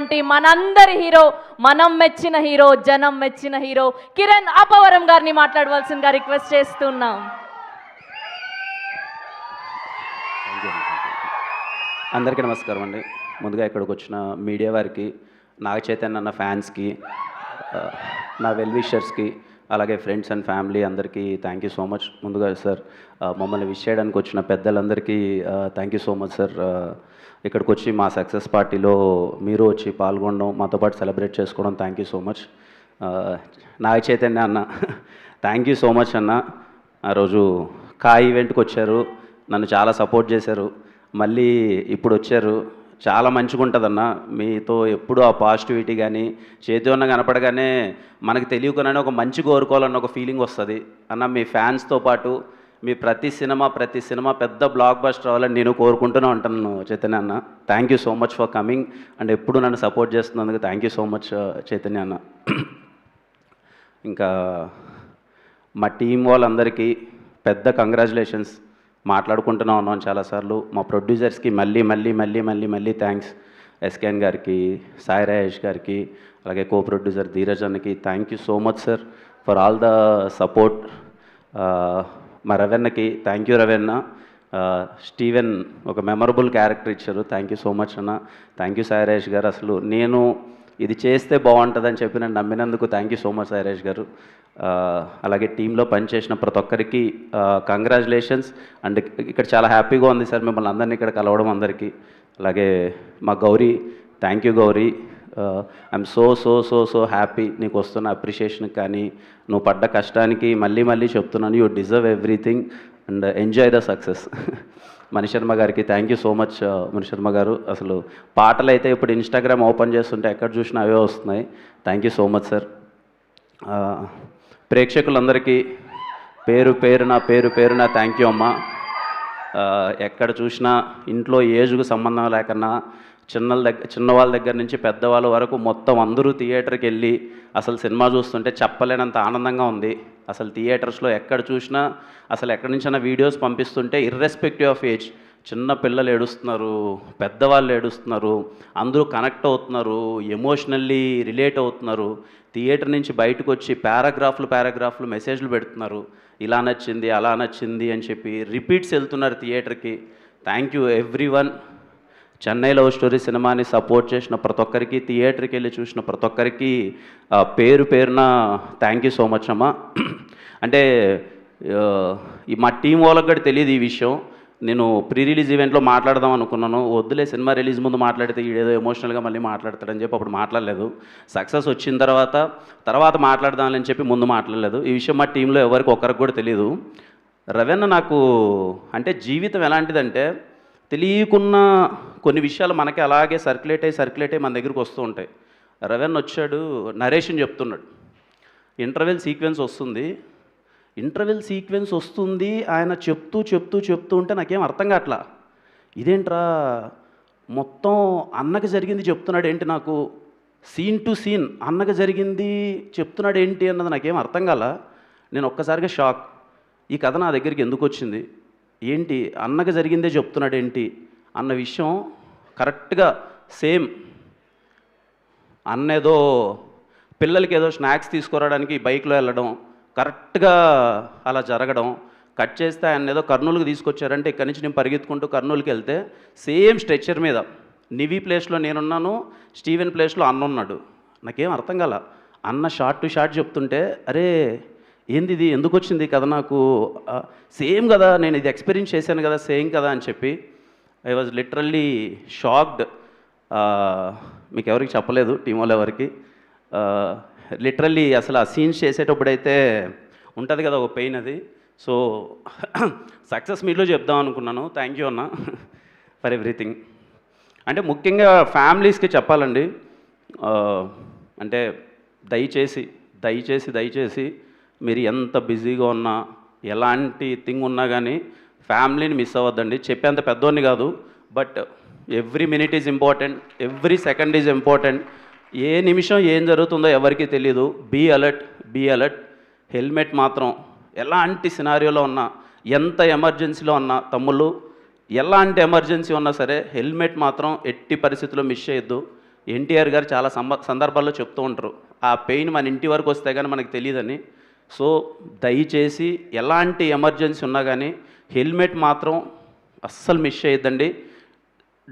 చేసినటువంటి మనందరి హీరో, మనం మెచ్చిన హీరో, జనం మెచ్చిన హీరో కిరణ్ అపవరం గారిని మాట్లాడవలసిందిగా రిక్వెస్ట్ చేస్తున్నాం. అందరికీ నమస్కారం అండి. ముందుగా ఇక్కడికి వచ్చిన మీడియా వారికి, నాగ చైతన్య అన్న ఫ్యాన్స్కి, నా వెల్ విషర్స్కి, అలాగే ఫ్రెండ్స్ అండ్ ఫ్యామిలీ అందరికీ థ్యాంక్ యూ సో మచ్. ముందుగా సార్ మమ్మల్ని విష్ చేయడానికి వచ్చిన పెద్దలందరికీ thank you so much sir. ఇక్కడికి వచ్చి మా సక్సెస్ పార్టీలో మీరు వచ్చి పాల్గొనడం, మాతో పాటు సెలబ్రేట్ చేసుకోవడం thank you so much. Naga Chaitanya అన్న థ్యాంక్ యూ సో మచ్ అన్న. ఆ రోజు ఈవెంట్కి వచ్చారు, నన్ను చాలా సపోర్ట్ చేశారు, మళ్ళీ ఇప్పుడు వచ్చారు. చాలా మంచిగా ఉంటుందన్న, మీతో ఎప్పుడు ఆ పాజిటివిటీ కానీ చేతి ఉన్న కనపడగానే మనకు తెలియకునే ఒక మంచి కోరుకోవాలన్న ఒక ఫీలింగ్ వస్తుంది అన్న. మీ ఫ్యాన్స్తో పాటు మీ ప్రతి సినిమా పెద్ద బ్లాక్ బస్టర్ అవ్వాలని నేను కోరుకుంటూనే ఉంటాను చైతన్య అన్న. Thank you so much for coming and ఎప్పుడు నన్ను సపోర్ట్ చేస్తున్నందుకు thank you so much Chaitanya అన్న. ఇంకా మా టీం వాళ్ళందరికీ పెద్ద కంగ్రాచులేషన్స్. మాట్లాడుకుంటూనే ఉన్నాం చాలాసార్లు. మా ప్రొడ్యూసర్స్కి మళ్ళీ థ్యాంక్స్. ఎస్కేఎన్ గారికి, సాయి రాజేష్ గారికి, అలాగే కో ప్రొడ్యూసర్ ధీరజ్ అన్నకి thank you so much sir for all the support. మా రవెన్నకి థ్యాంక్ యూ రవెన్న. స్టీవెన్ ఒక మెమరబుల్ క్యారెక్టర్ ఇచ్చారు, థ్యాంక్ యూ సో మచ్ అన్న. థ్యాంక్ యూ సాయి రాజేష్ గారు. అసలు నేను ఇది చేస్తే బాగుంటుందని చెప్పి నన్ను నమ్మినందుకు thank you so much Sai Rajesh గారు. అలాగే టీంలో పనిచేసిన ప్రతి ఒక్కరికి కంగ్రాచులేషన్స్. అండ్ ఇక్కడ చాలా హ్యాపీగా ఉంది సార్ మిమ్మల్ని అందరినీ ఇక్కడ కలవడం అందరికీ. అలాగే మా Gauri, thank you Gauri. I'm so happy నీకు వస్తున్న అప్రిషియేషన్కి కానీ నువ్వు పడ్డ కష్టానికి మళ్ళీ చెప్తున్నాను, you deserve everything and enjoy the success. Mani Sharma గారికి thank you so much Mani Sharma గారు. అసలు పాటలు అయితే ఇప్పుడు ఇన్స్టాగ్రామ్ ఓపెన్ చేస్తుంటే ఎక్కడ చూసినా అవే వస్తున్నాయి. Thank you so much sir. ప్రేక్షకులందరికీ పేరు పేరున థ్యాంక్ యూ అమ్మా. ఎక్కడ చూసినా ఇంట్లో ఏజ్కు సంబంధం లేకన్నా చిన్నవాళ్ళ దగ్గర నుంచి పెద్దవాళ్ళ వరకు మొత్తం అందరూ థియేటర్కి వెళ్ళి అసలు సినిమా చూస్తుంటే చెప్పలేనంత ఆనందంగా ఉంది. అసలు థియేటర్స్లో ఎక్కడ చూసినా అసలు ఎక్కడి నుంచైనా వీడియోస్ పంపిస్తుంటే ఇర్రెస్పెక్టివ్ ఆఫ్ ఏజ్ చిన్న పిల్లలు ఏడుస్తున్నారు, పెద్దవాళ్ళు ఏడుస్తున్నారు, అందరూ కనెక్ట్ అవుతున్నారు, ఎమోషనల్లీ రిలేట్ అవుతున్నారు. థియేటర్ నుంచి బయటకు వచ్చి పారాగ్రాఫ్లు మెసేజ్లు పెడుతున్నారు, ఇలా నచ్చింది అలా నచ్చింది అని చెప్పి రిపీట్స్ వెళ్తున్నారు థియేటర్కి. Thank you everyone. Chennai love story సినిమాని సపోర్ట్ చేసిన ప్రతి ఒక్కరికి, థియేటర్కి వెళ్ళి చూసిన ప్రతి ఒక్కరికి పేరున థ్యాంక్ యూ సో మచ్ అమ్మా. అంటే మా టీం వాళ్ళకి కూడా తెలియదు ఈ విషయం. నేను ప్రీ రిలీజ్ ఈవెంట్లో మాట్లాడదాం అనుకున్నాను, వద్దులే సినిమా రిలీజ్ ముందు మాట్లాడితే ఏదో ఎమోషనల్గా మళ్ళీ మాట్లాడతాడని చెప్పి అప్పుడు మాట్లాడలేదు. సక్సెస్ వచ్చిన తర్వాత మాట్లాడదామని చెప్పి ముందు మాట్లాడలేదు. ఈ విషయం మా టీంలో ఎవరికి ఒక్కరికి కూడా తెలియదు. రవెన్న నాకు అంటే జీవితం ఎలాంటిదంటే తెలియకున్న కొన్ని విషయాలు మనకి అలాగే సర్క్యులేట్ అయ్యి మన దగ్గరికి వస్తూ ఉంటాయి. రవెన్న వచ్చాడు, నరేషన్ చెప్తున్నాడు, ఇంటర్వెల్ సీక్వెన్స్ వస్తుంది ఆయన చెప్తూ ఉంటే నాకేం అర్థం కావట్లా. ఇదేంట్రా మొత్తం అన్నకి జరిగింది చెప్తున్నాడు ఏంటి, నాకు సీన్ టు సీన్ అన్నకి జరిగింది చెప్తున్నాడు ఏంటి అన్నది నాకేం అర్థం కాల. నేను ఒక్కసారిగా షాక్. ఈ కథ నా దగ్గరికి ఎందుకు వచ్చింది, ఏంటి అన్నకి జరిగిందే చెప్తున్నాడు ఏంటి అన్న విషయం కరెక్ట్గా సేమ్. అన్న ఏదో పిల్లలకి ఏదో స్నాక్స్ తీసుకురావడానికి బైక్లో వెళ్ళడం, కరెక్ట్గా అలా జరగడం, కట్ చేస్తే ఆయన ఏదో కర్నూలుకి తీసుకొచ్చారంటే ఇక్కడి నుంచి నేను పరిగెత్తుకుంటూ కర్నూలుకి వెళ్తే సేమ్ స్ట్రెచ్చర్ మీద నివీ ప్లేస్లో నేనున్నాను, స్టీవెన్ ప్లేస్లో అన్న ఉన్నాడు. నాకేం అర్థం కాల. అన్న షార్ట్ టు షార్ట్ చెప్తుంటే అరే ఏంది ఇది, ఎందుకు వచ్చింది కథ నాకు సేమ్ కదా, నేను ఇది ఎక్స్పీరియన్స్ చేశాను కదా సేమ్ కదా అని చెప్పి ఐ వాజ్ లిటరల్లీ షాక్డ్. మీకు ఎవరికి చెప్పలేదు, టీం వాళ్ళు ఎవరికి. లిటరల్లీ అసలు ఆ సీన్స్ చేసేటప్పుడైతే ఉంటుంది కదా ఒక పెయిన్, అది. సో సక్సెస్ మీట్లో చెప్దాం అనుకున్నాను. థ్యాంక్ యూ అన్న ఫర్ ఎవ్రీథింగ్. అంటే ముఖ్యంగా ఫ్యామిలీస్కి చెప్పాలండి, అంటే దయచేసి మీరు ఎంత బిజీగా ఉన్నా ఎలాంటి థింగ్ ఉన్నా కానీ ఫ్యామిలీని మిస్ అవ్వద్దండి. చెప్పేంత పెద్దోని కాదు, but every minute is important, every second is important. ఏ నిమిషం ఏం జరుగుతుందో ఎవరికీ తెలియదు. Be alert. హెల్మెట్ మాత్రం ఎలాంటి సినారియోలో ఉన్నా, ఎంత ఎమర్జెన్సీలో ఉన్నా, తమ్ముళ్ళు ఎలాంటి ఎమర్జెన్సీ ఉన్నా సరే హెల్మెట్ మాత్రం ఎట్టి పరిస్థితుల్లో మిస్ చేయొద్దు. ఎన్టీఆర్ గారు చాలా సందర్భాల్లో చెప్తూ ఉంటారు, ఆ పెయిన్ మన ఇంటి వరకు వస్తే కానీ మనకు తెలియదని. సో దయచేసి ఎలాంటి ఎమర్జెన్సీ ఉన్నా కానీ హెల్మెట్ మాత్రం అస్సలు మిస్ చేయొద్దండి.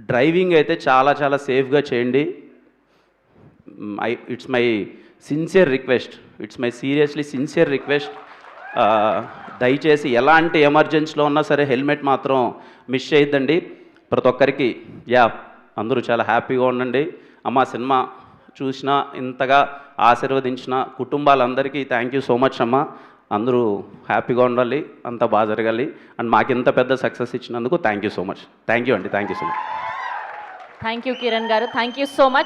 డ్రైవింగ్ అయితే చాలా చాలా సేఫ్గా చేయండి. It's my sincere request, it's my seriously sincere request. దయచేసి ఎలాంటి ఎమర్జెన్సీలో ఉన్నా సరే హెల్మెట్ మాత్రం మిస్ చేయొద్దండి. ప్రతి ఒక్కరికి అందరూ చాలా హ్యాపీగా ఉండండి. అమ్మ సినిమా చూసినా ఇంతగా ఆశీర్వదించిన కుటుంబాలందరికీ థ్యాంక్ యూ సో మచ్ అమ్మ. అందరూ హ్యాపీగా ఉండాలి, అంతా బాగా జరగాలి. అండ్ మాకు ఇంత పెద్ద సక్సెస్ ఇచ్చినందుకు thank you so much. Thank you అండి, thank you so much. Thank you Kiran గారు, థ్యాంక్ యూ సో మచ్.